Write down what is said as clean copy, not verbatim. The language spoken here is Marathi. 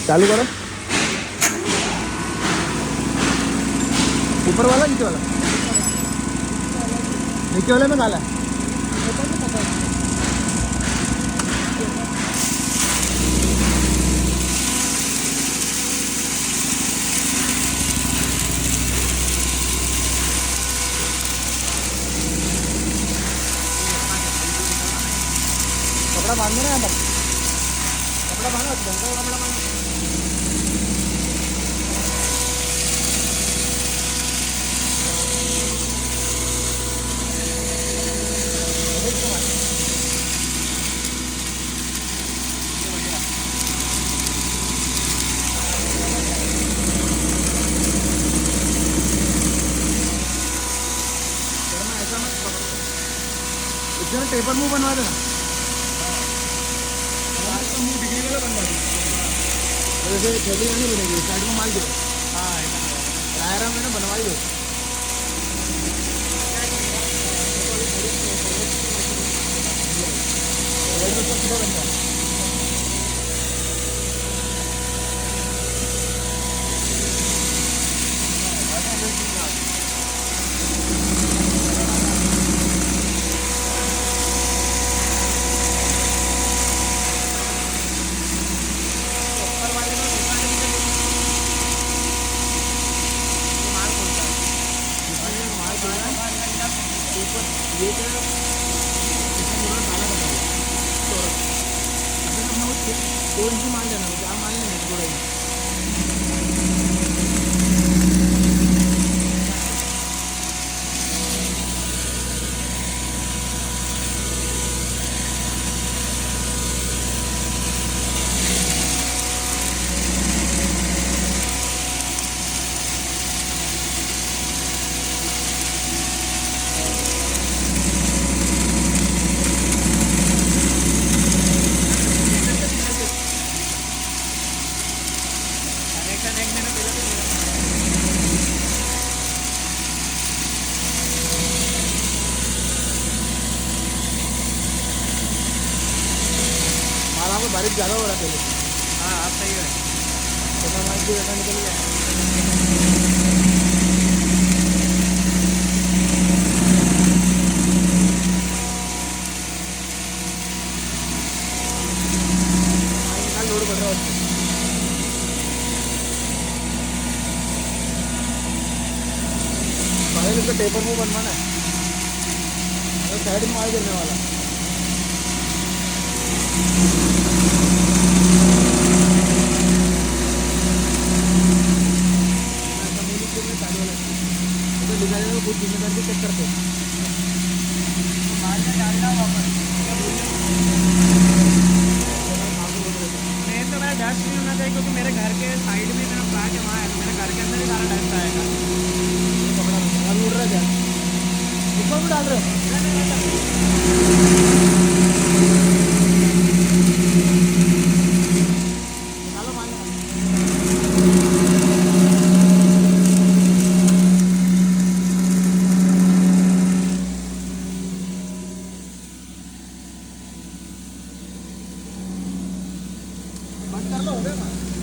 चालू करो। ऊपर वाला नीचे वाला? नीचे वाले में डाला। कपड़ा बांधना है, कपड़ा बांधो, कपड़ा बांधो। इसमें टेपर मुंह बनवा देना। मुंह डिग्री वाला बनवा दो। जैसे थैली नहीं बनेगी, साइड में माल दो। हाँ, टायर में ना बनवाई दो। ये क्या दो इंची माल देना, क्या माल नहीं थोड़ा ही। बारिश ज़्यादा हो रहा है। हाँ, आप सही है। तो माल भी ऐसा निकल गया। लोड बढ़ रहा है। पहले इसका टेपर मुंह बनवाना है, तो साइड में माल गिरने वाला। कुछ जिम्मेदार भी चेक करते माल में डालना वापस। मेन तो मेरा डस्ट नहीं होना चाहिए, क्योंकि मेरे घर के साइड में मेरा फ्लैट है, वहाँ है, तो मेरे घर के अंदर ही सारा डस्ट आएगा। कपड़ा उड़ रहा है क्या? ऊपर भी डाल रहे हो? बंद कर लो, हो गया।